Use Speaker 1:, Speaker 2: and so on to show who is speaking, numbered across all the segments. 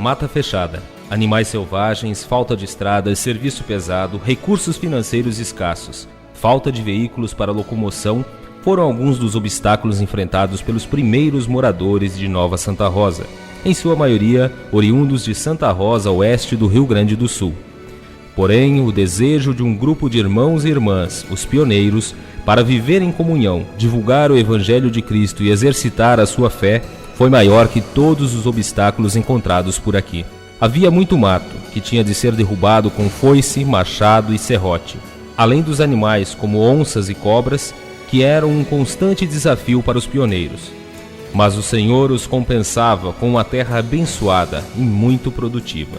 Speaker 1: mata fechada, animais selvagens, falta de estradas, serviço pesado, recursos financeiros escassos, falta de veículos para locomoção foram alguns dos obstáculos enfrentados pelos primeiros moradores de Nova Santa Rosa, em sua maioria oriundos de Santa Rosa, oeste do Rio Grande do Sul. Porém, o desejo de um grupo de irmãos e irmãs, os pioneiros, para viver em comunhão, divulgar o Evangelho de Cristo e exercitar a sua fé, foi maior que todos os obstáculos encontrados por aqui. Havia muito mato, que tinha de ser derrubado com foice, machado e serrote, além dos animais como onças e cobras, que eram um constante desafio para os pioneiros. Mas o Senhor os compensava com uma terra abençoada e muito produtiva.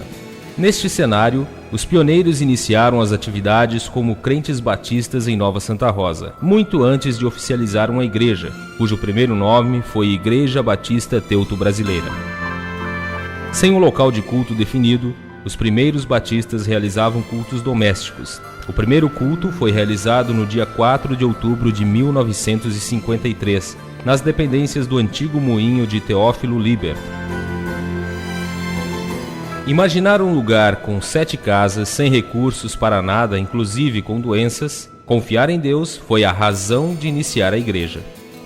Speaker 1: Neste cenário, os pioneiros iniciaram as atividades como crentes batistas em Nova Santa Rosa, muito antes de oficializar uma igreja, cujo primeiro nome foi Igreja Batista Teuto-Brasileira. Sem um local de culto definido, os primeiros batistas realizavam cultos domésticos. O primeiro culto foi realizado no dia 4 de outubro de 1953, nas dependências do antigo moinho de Teófilo Liber. Imaginar um lugar com 7 casas, sem recursos para nada, inclusive com doenças, confiar em Deus foi a razão de iniciar a igreja.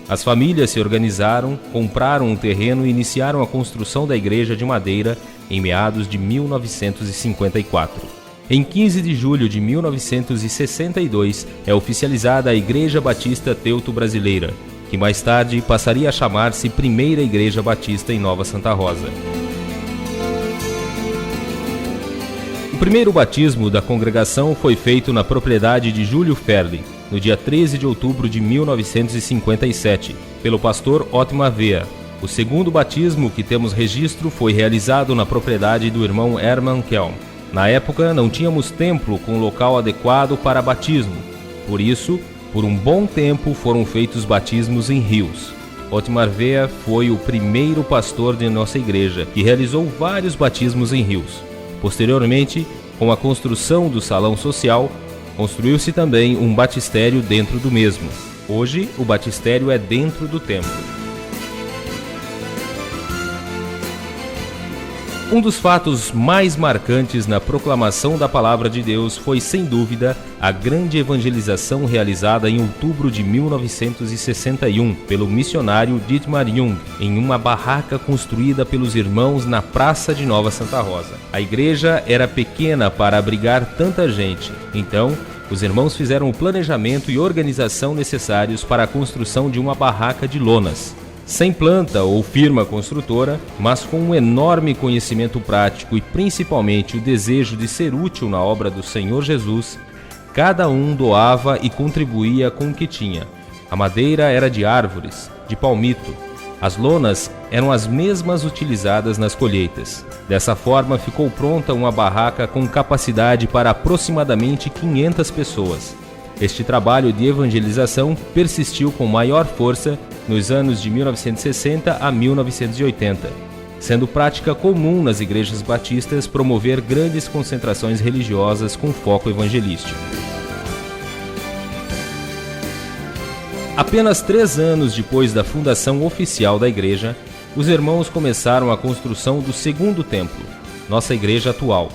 Speaker 1: As famílias se organizaram, compraram um terreno e iniciaram a construção da igreja de madeira em meados de 1954. Em 15 de julho de 1962 é oficializada a Igreja Batista Teuto-Brasileira, que mais tarde passaria a chamar-se Primeira Igreja Batista em Nova Santa Rosa. O primeiro batismo da congregação foi feito na propriedade de Júlio Ferli, no dia 13 de outubro de 1957, pelo pastor Otmar Vea. O segundo batismo que temos registro foi realizado na propriedade do irmão Hermann Kelm. Na época, não tínhamos templo com local adequado para batismo. Por isso, por um bom tempo foram feitos batismos em rios. Otmar Vea foi o primeiro pastor de nossa igreja que realizou vários batismos em rios. Posteriormente, com a construção do salão social, construiu-se também um batistério dentro do mesmo. Hoje, o batistério é dentro do templo. Um dos fatos mais marcantes na proclamação da Palavra de Deus foi, sem dúvida, a grande evangelização realizada em outubro de 1961 pelo missionário Dietmar Jung, em uma barraca construída pelos irmãos na Praça de Nova Santa Rosa. A igreja era pequena para abrigar tanta gente, então os irmãos fizeram o planejamento e organização necessários para a construção de uma barraca de lonas. Sem planta ou firma construtora, mas com um enorme conhecimento prático e principalmente o desejo de ser útil na obra do Senhor Jesus, cada um doava e contribuía com o que tinha. A madeira era de árvores, de palmito. As lonas eram as mesmas utilizadas nas colheitas. Dessa forma, ficou pronta uma barraca com capacidade para aproximadamente 500 pessoas. Este trabalho de evangelização persistiu com maior força nos anos de 1960 a 1980, sendo prática comum nas igrejas batistas promover grandes concentrações religiosas com foco evangelístico. Apenas 3 anos depois da fundação oficial da igreja, os irmãos começaram a construção do segundo templo, nossa igreja atual,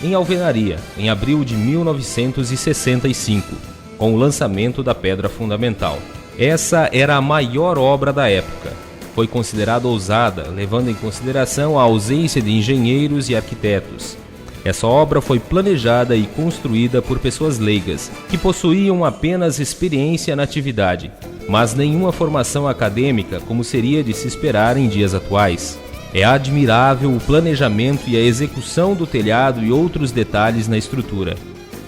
Speaker 1: em Alvenaria, em abril de 1965, com o lançamento da pedra fundamental. Essa era a maior obra da época. Foi considerada ousada, levando em consideração a ausência de engenheiros e arquitetos. Essa obra foi planejada e construída por pessoas leigas, que possuíam apenas experiência na atividade, mas nenhuma formação acadêmica como seria de se esperar em dias atuais. É admirável o planejamento e a execução do telhado e outros detalhes na estrutura.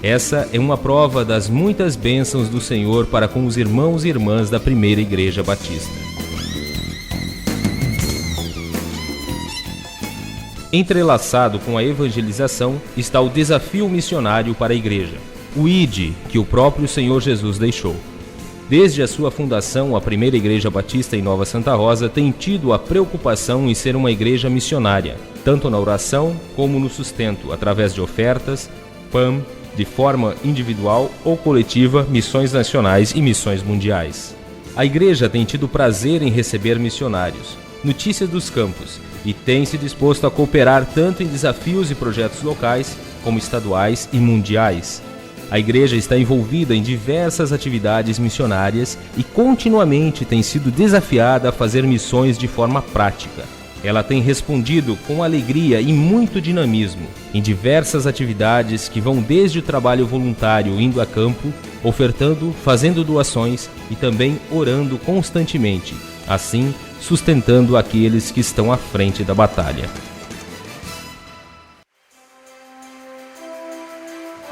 Speaker 1: Essa é uma prova das muitas bênçãos do Senhor para com os irmãos e irmãs da Primeira Igreja Batista. Entrelaçado com a evangelização está o desafio missionário para a igreja, o ID, que o próprio Senhor Jesus deixou. Desde a sua fundação, a Primeira Igreja Batista em Nova Santa Rosa tem tido a preocupação em ser uma igreja missionária, tanto na oração como no sustento, através de ofertas, PAM, de forma individual ou coletiva, missões nacionais e missões mundiais. A igreja tem tido prazer em receber missionários, notícias dos campos e tem se disposto a cooperar tanto em desafios e projetos locais, como estaduais e mundiais. A igreja está envolvida em diversas atividades missionárias e continuamente tem sido desafiada a fazer missões de forma prática. Ela tem respondido com alegria e muito dinamismo em diversas atividades que vão desde o trabalho voluntário indo a campo, ofertando, fazendo doações e também orando constantemente, assim sustentando aqueles que estão à frente da batalha.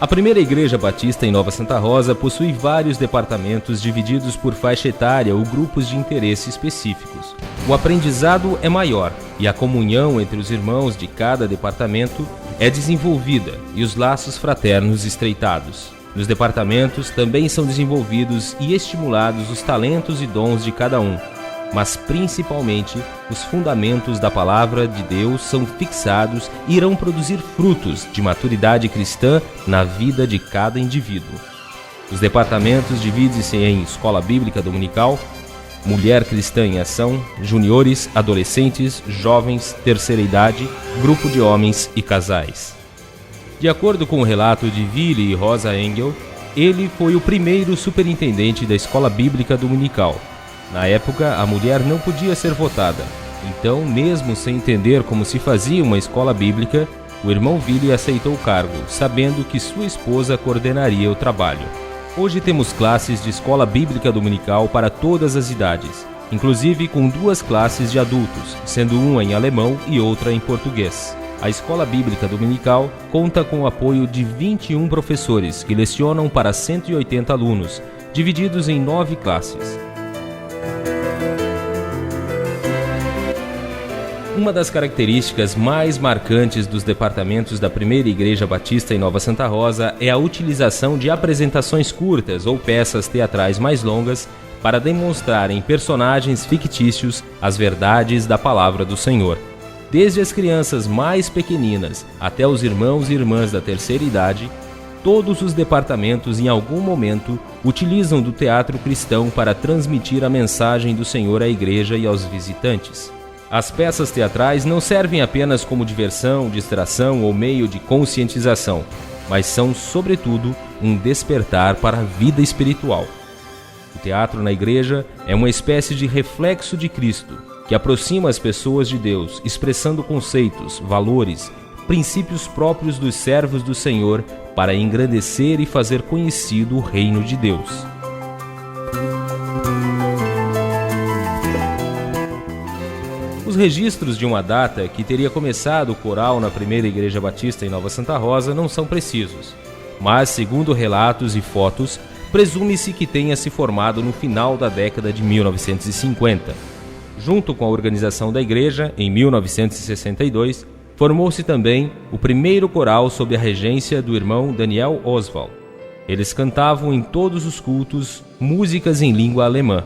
Speaker 1: A primeira Igreja Batista em Nova Santa Rosa possui vários departamentos divididos por faixa etária ou grupos de interesse específicos. O aprendizado é maior e a comunhão entre os irmãos de cada departamento é desenvolvida e os laços fraternos estreitados. Nos departamentos também são desenvolvidos e estimulados os talentos e dons de cada um, mas principalmente os fundamentos da palavra de Deus são fixados e irão produzir frutos de maturidade cristã na vida de cada indivíduo. Os departamentos dividem-se em Escola Bíblica Dominical, Mulher Cristã em Ação, Juniores, Adolescentes, Jovens, Terceira Idade, Grupo de Homens e Casais. De acordo com o relato de Willy e Rosa Engel, ele foi o primeiro superintendente da Escola Bíblica Dominical. Na época, a mulher não podia ser votada. Então, mesmo sem entender como se fazia uma escola bíblica, o irmão Willy aceitou o cargo, sabendo que sua esposa coordenaria o trabalho. Hoje temos classes de escola bíblica dominical para todas as idades, inclusive com 2 classes de adultos, sendo uma em alemão e outra em português. A escola bíblica dominical conta com o apoio de 21 professores que lecionam para 180 alunos, divididos em 9 classes. Uma das características mais marcantes dos departamentos da primeira Igreja Batista em Nova Santa Rosa é a utilização de apresentações curtas ou peças teatrais mais longas para demonstrar em personagens fictícios as verdades da palavra do Senhor. Desde as crianças mais pequeninas até os irmãos e irmãs da terceira idade, todos os departamentos em algum momento utilizam do teatro cristão para transmitir a mensagem do Senhor à igreja e aos visitantes. As peças teatrais não servem apenas como diversão, distração ou meio de conscientização, mas são, sobretudo, um despertar para a vida espiritual. O teatro na igreja é uma espécie de reflexo de Cristo, que aproxima as pessoas de Deus, expressando conceitos, valores, princípios próprios dos servos do Senhor para engrandecer e fazer conhecido o reino de Deus. Os registros de uma data que teria começado o coral na primeira Igreja Batista em Nova Santa Rosa não são precisos, mas, segundo relatos e fotos, presume-se que tenha se formado no final da década de 1950. Junto com a organização da igreja, em 1962, formou-se também o primeiro coral sob a regência do irmão Daniel Oswald. Eles cantavam em todos os cultos músicas em língua alemã.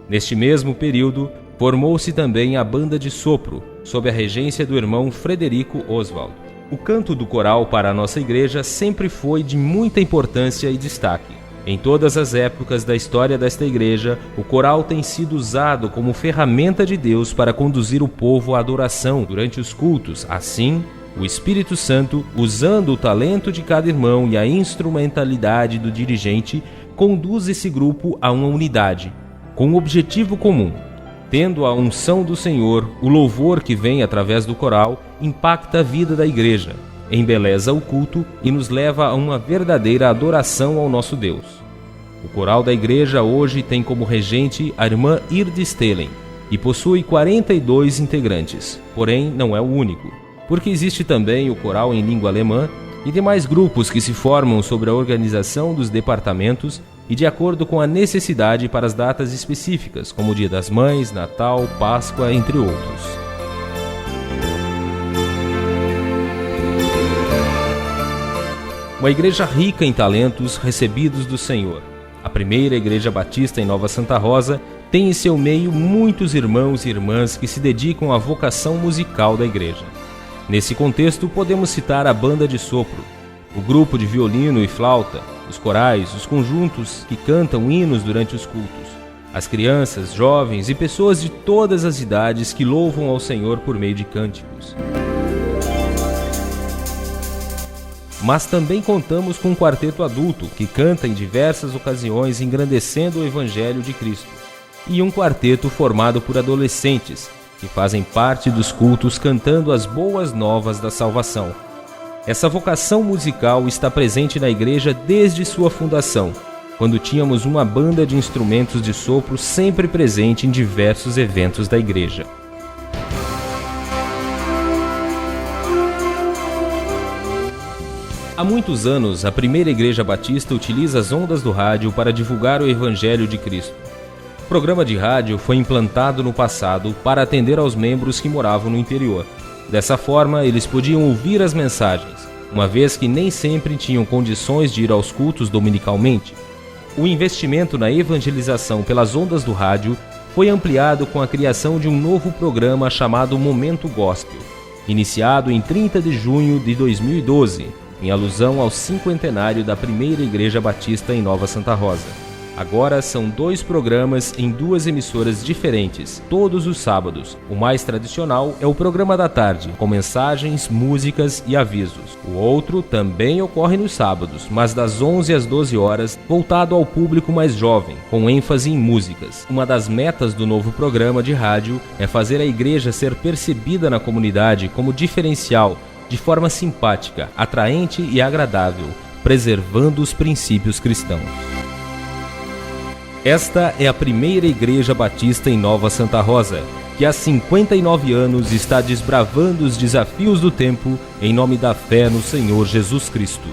Speaker 1: Neste mesmo período, formou-se também a banda de sopro, sob a regência do irmão Frederico Oswald. O canto do coral para a nossa igreja sempre foi de muita importância e destaque. Em todas as épocas da história desta igreja, o coral tem sido usado como ferramenta de Deus para conduzir o povo à adoração durante os cultos. Assim, o Espírito Santo, usando o talento de cada irmão e a instrumentalidade do dirigente, conduz esse grupo a uma unidade, com um objetivo comum. Tendo a unção do Senhor, o louvor que vem através do coral impacta a vida da igreja, embeleza o culto e nos leva a uma verdadeira adoração ao nosso Deus. O coral da igreja hoje tem como regente a irmã Irde Stelen e possui 42 integrantes, porém não é o único, porque existe também o coral em língua alemã e demais grupos que se formam sobre a organização dos departamentos e de acordo com a necessidade para as datas específicas, como o Dia das Mães, Natal, Páscoa, entre outros. Uma igreja rica em talentos recebidos do Senhor. A primeira Igreja Batista em Nova Santa Rosa tem em seu meio muitos irmãos e irmãs que se dedicam à vocação musical da igreja. Nesse contexto, podemos citar a banda de sopro, o grupo de violino e flauta, os corais, os conjuntos que cantam hinos durante os cultos. As crianças, jovens e pessoas de todas as idades que louvam ao Senhor por meio de cânticos. Mas também contamos com um quarteto adulto, que canta em diversas ocasiões engrandecendo o Evangelho de Cristo, e um quarteto formado por adolescentes, que fazem parte dos cultos cantando as boas novas da salvação. Essa vocação musical está presente na igreja desde sua fundação, quando tínhamos uma banda de instrumentos de sopro sempre presente em diversos eventos da igreja. Há muitos anos, a primeira igreja batista utiliza as ondas do rádio para divulgar o Evangelho de Cristo. O programa de rádio foi implantado no passado para atender aos membros que moravam no interior. Dessa forma, eles podiam ouvir as mensagens, uma vez que nem sempre tinham condições de ir aos cultos dominicalmente. O investimento na evangelização pelas ondas do rádio foi ampliado com a criação de um novo programa chamado Momento Gospel, iniciado em 30 de junho de 2012, em alusão ao cinquentenário da primeira Igreja Batista em Nova Santa Rosa. Agora são 2 programas em 2 emissoras diferentes, todos os sábados. O mais tradicional é o programa da tarde, com mensagens, músicas e avisos. O outro também ocorre nos sábados, mas das 11 às 12 horas, voltado ao público mais jovem, com ênfase em músicas. Uma das metas do novo programa de rádio é fazer a igreja ser percebida na comunidade como diferencial, de forma simpática, atraente e agradável, preservando os princípios cristãos. Esta é a primeira Igreja Batista em Nova Santa Rosa, que há 59 anos está desbravando os desafios do tempo em nome da fé no Senhor Jesus Cristo.